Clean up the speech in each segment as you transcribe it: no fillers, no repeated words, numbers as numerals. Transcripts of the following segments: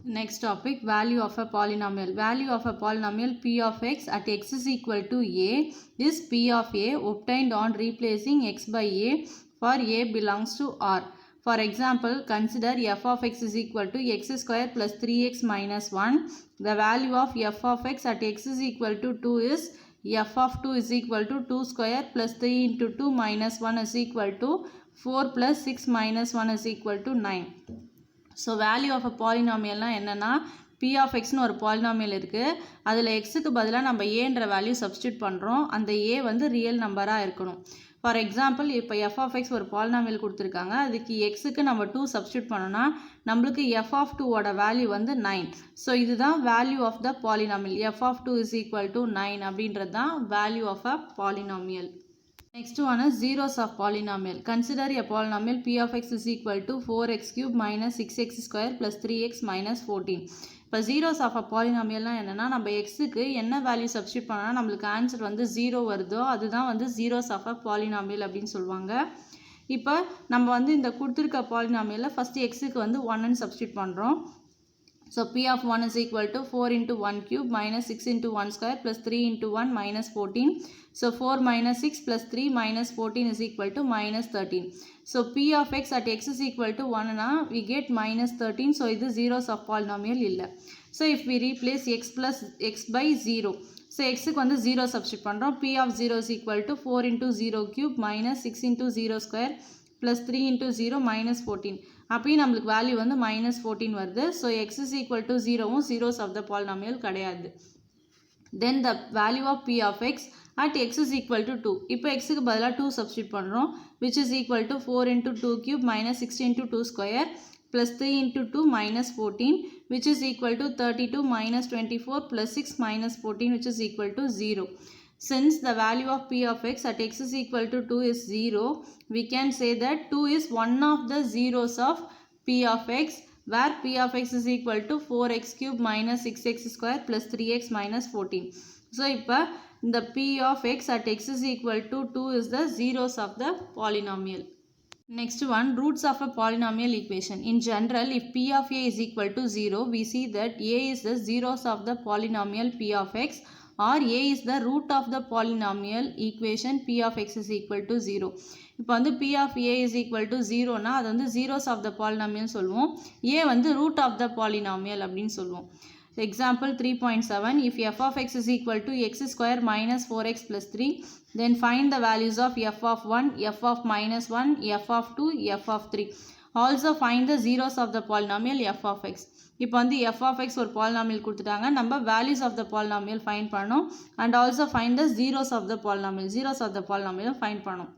Next topic, value of a polynomial. Value of a polynomial p of x at x is equal to a is p of a obtained on replacing x by a for a belongs to R. For example, consider f of x is equal to x square plus 3x minus 1. The value of f of x at x is equal to 2 is f of 2 is equal to 2 square plus 3 into 2 minus 1 is equal to 4 plus 6 minus 1 is equal to 9. So value of a பாலினாமியல்னால் என்னென்னா P of எக்ஸ்னு ஒரு polynomial இருக்குது. அதில் எக்ஸுக்கு பதிலாக நம்ம ஏன்ற வேல்யூ சப்ஸ்டியூட் பண்ணுறோம். அந்த ஏ வந்து ரியல் நம்பராக இருக்கணும். ஃபார் எக்ஸாம்பிள் இப்போ எஃப் ஆஃப் எக்ஸ் ஒரு பாலினாமியல் கொடுத்துருக்காங்க. அதுக்கு எக்ஸுக்கு நம்ம 2 சப்ஸ்டியூட் பண்ணோன்னா நம்மளுக்கு எஃப் ஆஃப் 2ஓட வேல்யூ வந்து 9. ஸோ இதுதான் value of the polynomial. F of 2 is equal to 9 அப்படின்றது தான் value of a polynomial. Next one is zeros of polynomial. Consider a polynomial p of x is equal to 4x cube minus 6x square plus 3x minus 14. இப்போ zeros of a polynomialனா என்னென்னா நம்ம xக்கு என்ன value substitute பண்ணால் நம்மளுக்கு answer வந்து 0 வருதோ அதுதான் வந்து zeros of a polynomial அப்படின்னு சொல்லுவாங்க. இப்போ நம்ம வந்து இந்த கொடுத்துருக்க பாலினாமியலில் ஃபஸ்ட்டு எக்ஸுக்கு வந்து 1ன்னு சப்ஸ்டியூட் பண்ணுறோம். So p of 1 is equal to 4 into 1 cube minus 6 into 1 square plus 3 into 1 minus 14. So 4 minus 6 plus 3 minus 14 is equal to minus 13. So p of x at x is equal to 1 na we get minus 13. So இது zeros of polynomial illa. So if we replace x plus x by 0. So x க்கு வந்து 0 substitute பண்றோம். p of 0 is equal to 4 into 0 cube minus 6 into 0 square plus 3 into 0 minus 14. அப்போ நம்மளுக்கு value வந்து minus 14 வருது. So x is equal to 0வும் zeros of the polynomial கிடையாது. Then the value of p of x at x is equal to 2. இப்போ xக்கு பதிலாக 2 substitute பண்ணுறோம். which is equal to 4 into 2 cube minus 6 into 2 square plus 3 into 2 minus 14 which is equal to 32 minus 24 plus 6 minus 14 which is equal to 0. Since the value of p of x at x is equal to 2 is 0, we can say that 2 is one of the zeros of p of x where p of x is equal to 4x cube minus 6x square plus 3x minus 14. So, இப்போ the p of x at x is equal to 2 is the zeros of the polynomial. Next one, roots of a polynomial equation. In general, if p of a is equal to 0, we see that a is the zeros of the polynomial p of x or a is the root of the polynomial equation p of x is equal to 0. இப்போ வந்து p of a is equal to 0 னா அது வந்து zeros of the polynomial சொல்லுவோம். a வந்து root of the polynomial அப்படின்னு சொல்லுவோம். Example 3.7, if f of x is equal to x square minus 4x plus 3, then find the values of f of 1, f of minus 1, f of 2, f of 3. Also find the zeros of the polynomial f of x. இப்போ வந்து f of x ஒரு polynomial கொடுத்துட்டாங்க. நம்ம values of the polynomial find பண்ணணும் and also find the zeros of the polynomial. Zeros of the polynomial find பண்ணணும்.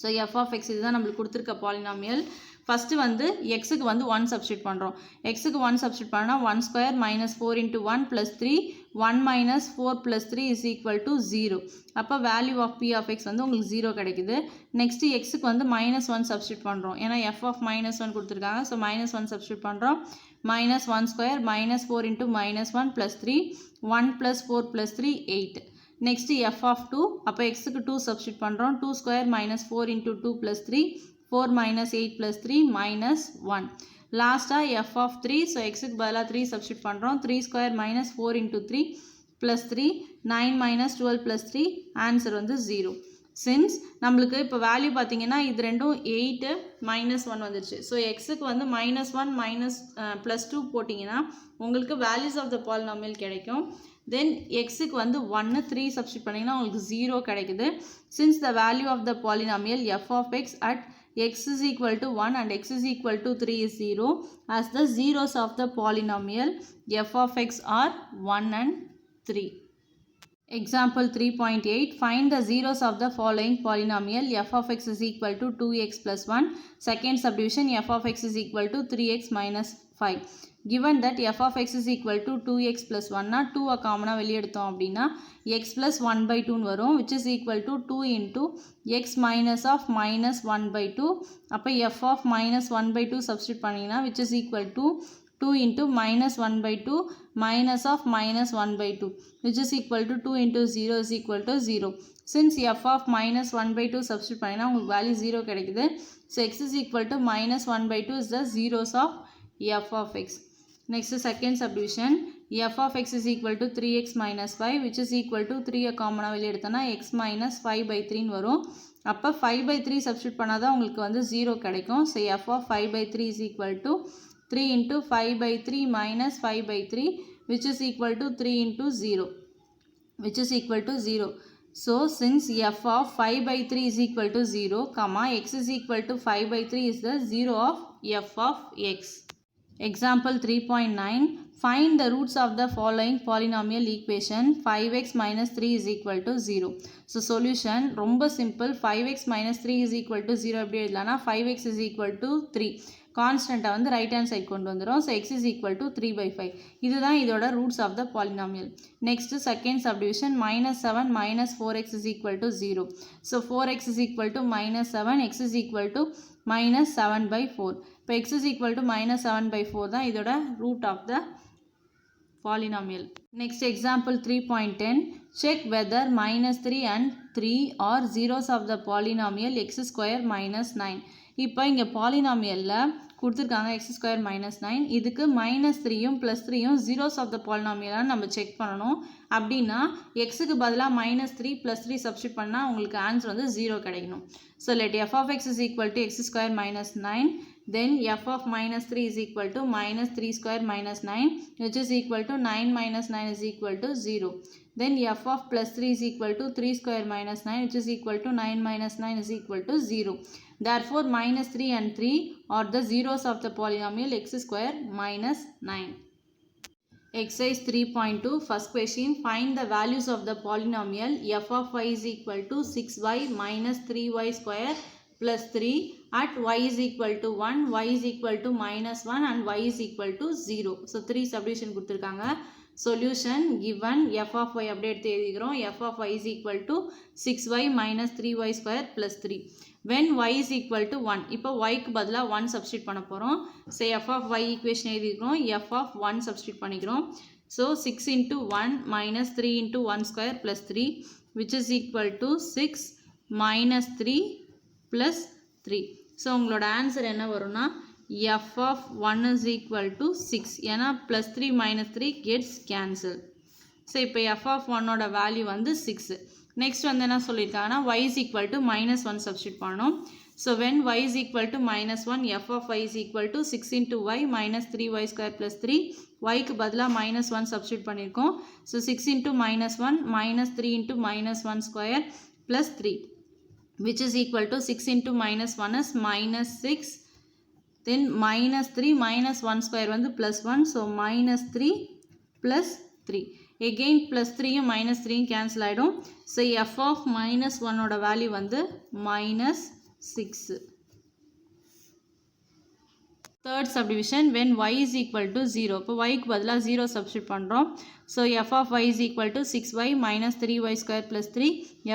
So f of x இதுதான் நம்மளுக்கு கொடுத்துருக்க பாலினாமியல். ஃபஸ்ட்டு வந்து எக்ஸுக்கு வந்து 1 சப்ஸ்டியூட் பண்ணுறோம். எக்ஸுக்கு 1 சப்ஸ்டியூட் பண்ணால் 1 square minus 4 into 1 plus 3 1 minus 4 plus 3 is equal to 0. அப்போ value of p of x வந்து உங்களுக்கு 0 கிடைக்குது. நெக்ஸ்ட்டு எக்ஸுக்கு வந்து மைனஸ் 1 சப்ஸ்டியூட் பண்ணுறோம். ஏன்னா f of minus 1 கொடுத்துருக்காங்க. ஸோ மைனஸ் 1 சப்ஸ்டியூட் பண்ணுறோம். Minus 1 square minus 4 into minus 1 plus 3 1 plus 4 plus 3 8. Next f of 2, அப்போ எக்ஸுக்கு 2 சப்ஸ்டியூட் பண்ணுறோம். 2 square minus 4 into 2 plus 3 4 minus 8 plus 3 minus 1. லாஸ்ட்டாக f of 3, ஸோ எக்ஸுக்கு பதிலாக 3 சப்ஸ்டியூட் பண்ணுறோம். 3 square minus 4 into 3 plus 3 9 minus 12 plus 3 answer வந்து 0. Since நம்மளுக்கு இப்போ வேல்யூ பார்த்தீங்கன்னா இது ரெண்டும் 8 மைனஸ் 1 வந்துருச்சு. ஸோ எக்ஸுக்கு வந்து மைனஸ் 1 மைனஸ் ப்ளஸ் 2 போட்டிங்கன்னா உங்களுக்கு வேல்யூஸ் ஆஃப் த பாலினாமியல் கிடைக்கும். தென் எக்ஸுக்கு வந்து 1 3 சப்ஸ்டியூட் பண்ணிங்கன்னா உங்களுக்கு 0 கிடைக்குது. Since the value of the polynomial f of x at x is equal to 1 and x is equal to 3 is 0, as the zeros of the polynomial f of x are 1 and 3. Example 3.8, find the zeros of the following polynomial f of x is equal to 2x plus 1, second subdivision f of x is equal to 3x minus 5. Given that f of x is equal to 2x plus 1 னா 2 காமனா வெளிய எடுத்தோம் அப்படின்னா x plus 1 by 2 வரும், which is equal to 2 into x minus of minus 1 by 2. அப்போ f of minus 1 by 2 substitute பண்ணிங்கன்னா which is equal to 2 into minus 1 by 2 minus of minus 1 by 2 which is equal to 2 into 0 is equal to 0. Since f of minus 1 by 2 substitute பண்ணிங்கன்னா உங்களுக்கு value 0 கிடைக்குது. So x is equal to minus 1 by 2 is the zeros of f of x. Next second subdivision, f of x is equal to 3x minus 5 which is equal to 3 காமனாக வெளியே எடுத்தோன்னா x minus 5/3 வரும். அப்போ 5/3 substitute பண்ணாதான் உங்களுக்கு வந்து 0 கிடைக்கும். So f of 5/3 is equal to 3 into 5/3 minus 5/3 which is equal to 3 into 0 which is equal to 0. So since f of 5/3 is equal to 0, comma x is equal to 5/3 is the 0 of f of x. Example 3.9. Find the roots of the following polynomial equation. 5x minus 3 is equal to 0. So solution ரொம்ப simple. 5x minus 3 is equal to 0 எப்படி எழுதலாம்னா 5x is equal to 3. கான்ஸ்டண்ட்டை வந்து right hand side கொண்டு வந்துடும். So x is equal to 3/5. இதுதான் இதோட roots of the polynomial. Next second subdivision -7 minus 4x is equal to 0. So 4x is equal to -7, x is equal to -7/4. இப்போ x is equal to -7/4 தான் இதோட root of the polynomial. Next example 3.10. Check whether -3 and 3 are zeros of the polynomial x square minus 9. இப்போ இங்கே பாலினாமியலில் கொடுத்துருக்காங்க x square minus 9. இதுக்கு -3யும் +3யும் zeros of த பாலினாமியலான்னு நம்ம check பண்ணணும். அப்படின்னா எக்ஸுக்கு பதிலாக -3 +3 சப்ஸ்டியூட் பண்ணால் உங்களுக்கு ஆன்சர் வந்து 0 கிடைக்கணும். So let f of x is equal to x square minus 9. Then f of -3 is equal to -3 square minus 9 which is equal to 9 minus 9 is equal to 0. Then f of +3 is equal to 3 square minus 9 which is equal to 9 minus 9 is equal to 0. Therefore -3 and 3 are the zeros of the polynomial x square minus 9. Exercise 3.2. First question, find the values of the polynomial f of y is equal to 6y minus 3y square plus 3 at y is equal to 1, y is equal to -1 and y is equal to 0. So 3 subdivision கொடுத்திருக்காங்க. Solution given f of y அப்படியே எடுத்து எழுதிக்கிறோம். f of y is equal to 6y minus 3y square plus 3. When y is equal to 1. இப்போ y க்கு பதிலாக 1 substitute பண்ண போகிறோம். So f of y equation எழுதிக்கிறோம். f of 1 substitute பண்ணிக்கிறோம். So 6 into 1 minus 3 into 1 square plus 3 which is equal to 6 minus 3 plus 3. So உங்களோட answer என்ன வரும்னா f of 1 is equal to 6. ஏன்னா +3 minus 3 gets cancelled. ஸோ இப்போ f of 1 ஓட value வந்து 6. Next வந்து என்ன சொல்லியிருக்காங்கன்னா y is equal to -1 substitute பண்ணணும். So when y is equal to -1, f of y is equal to 6 into y minus 3y square plus 3. yக்கு பதிலாக -1 substitute பண்ணியிருக்கோம். So 6 into -1 minus 3 into -1 square plus 3 which is equal to 6 into -1 is -6. Then -3 minus 1 square வந்து +1. So -3 plus 3. Again +3யும் -3யும் cancel ஆயிடும். So f of -1 ஓட value வந்து -6. Third subdivision, when y is equal to 0. இப்போ yக்கு பதிலாக 0 substitute பண்ணுறோம். So f of y is equal to 6y minus 3y square plus 3.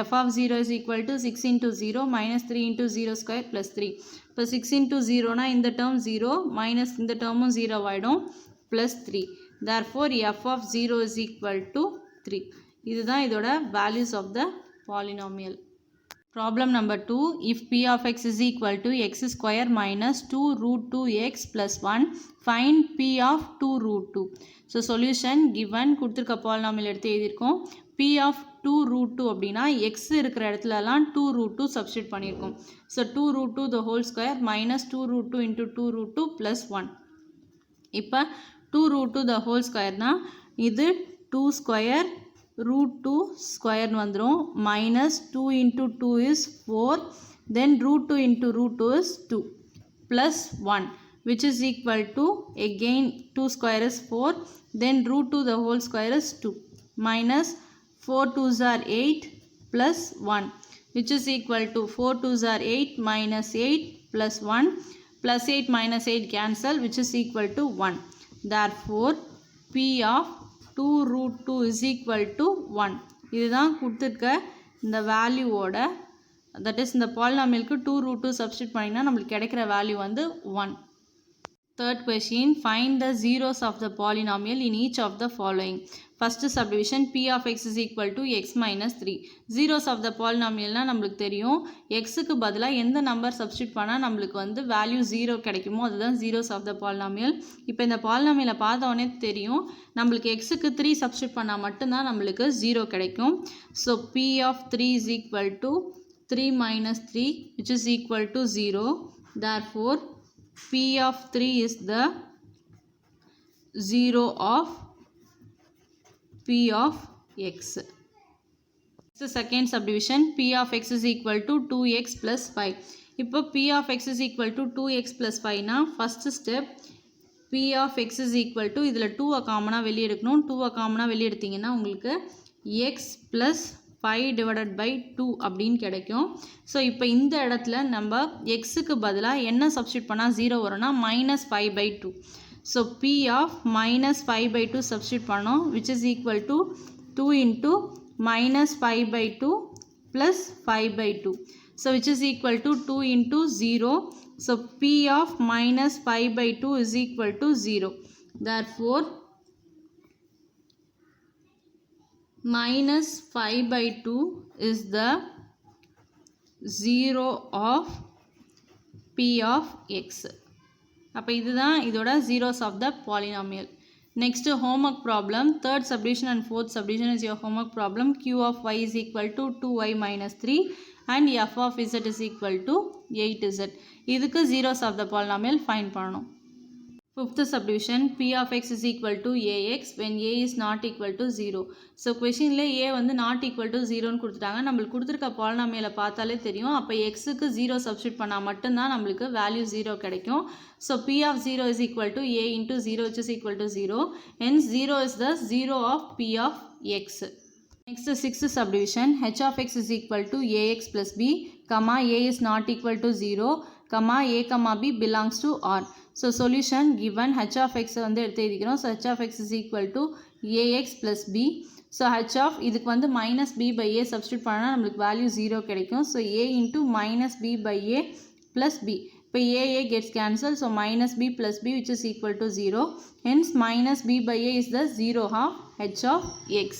f of 0 is equal to 6 into 0 minus 3 into 0 square plus 3. இப்போ 6 into 0னா இந்த term 0 minus இந்த termும் 0 ஆயிடும் plus 3. Therefore f of 0 is equal to 3. இதுதான் இதோட values of the polynomial. Problem number 2. If p of x is equal to x square minus 2 root 2x plus 1, find p of 2 root 2. So solution given கொடுத்திருக்க polynomial எடுத்து எழுதியிருக்கோம். p of 2 root 2 அப்படின்னா x இருக்கிற இடத்துலலாம் 2 root 2 substitute பண்ணியிருக்கோம். So 2 root 2 the whole square minus 2 root 2 into 2 root 2 plus 1. இப்போ 2 root 2 the whole square னா இது 2 square root 2 square வந்துரும் minus 2 into 2 is 4, then root 2 into root 2 is 2 plus 1 which is equal to again 2 square is 4, then root 2 the whole square is 2 minus 4 2s are 8 plus 1 which is equal to 4 2s are 8 minus 8 plus 1 plus 8 minus 8 cancel which is equal to 1. Therefore p of 2 root 2 is equal to 1. இதுதான் கொடுத்துருக்க இந்த வேல்யூவோட, that is இந்த பாலினாமியலுக்கு 2 root 2 substitute பண்ணிங்கன்னா நம்மளுக்கு கிடைக்கிற value வந்து 1. Third question, find the zeros of the polynomial in each of the following. First subdivision, p of x is equal to x minus 3. Zeros of the polynomial na நம்மளுக்கு தெரியும் xக்கு பதிலா எந்த number substitute பண்ணா நம்மளுக்கு வந்து value 0 கிடைக்குமோ அதுதான் zeros of the polynomial. இப்போ இந்த polynomial பார்த்த உடனே தெரியும் நம்மளுக்கு xக்கு 3 சப்ஸ்டிட் பண்ணா மட்டும் தான் நம்மளுக்கு 0 கிடைக்கும். So p of 3 is equal to 3 minus 3 which is equal to 0. Therefore p of 3 is the 0 of p of x. The second subdivision, p of x is equal to 2x plus 5. இப்போ p of x is equal to 2x plus 5 na first step p of x is equal to இதில் 2 காமனா வெளியே எடுக்கணும். 2 காமனா வெளியே எடுத்தீங்கன்னா உங்களுக்கு x plus 5 divided by 2 அப்படின்னு கிடைக்கும். ஸோ இப்போ இந்த இடத்துல நம்ம எக்ஸுக்கு பதிலாக என்ன சப்ஸ்டிட் பண்ணால் 0 வரும்னா minus 5 by 2. So p of minus 5 by 2 substitute பண்ணோம் which is equal to 2 into minus 5 by 2 plus 5 by 2. So which is equal to 2 into 0. So p of minus 5 by 2 is equal to 0. Therefore minus 5 by 2 is the 0 of p of x. அப்போ இதுதான் இதோட zeros of the polynomial. Next homework problem, third subdivision and fourth subdivision is your homework problem. Q of y is equal to 2y minus 3 and f of z is equal to 8z. இதுக்கு zeros of the polynomial find பண்ணணும். Fifth subdivision, p of x is equal to ax when a is not equal to 0. So question a வந்து not equal to 0 கொடுத்துட்டாங்க. நம்மளுக்கு கொடுத்துருக்க polynomial பார்த்தாலே தெரியும். அப்போ xக்கு 0 substitute பண்ணால் மட்டும்தான் நம்மளுக்கு value 0 கிடைக்கும். So p of 0 is equal to a into 0 which is equal to 0. Hence 0 is the 0 of p of x. Next sixth subdivision, h of x is equal to ax plus b, comma a is not equal to 0, comma a comma b belongs to R. So solution given h of x வந்து எடுத்து எழுதிக்கிறோம். So h of x is equal to ax plus b. So h of இதுக்கு வந்து minus b by a substitute பண்ணா நம்மளுக்கு value 0 கிடைக்கும். So a into minus b by a plus b. இப்போ a gets cancelled. So minus b plus b which is equal to 0. Hence minus b by a is the 0 of h of x.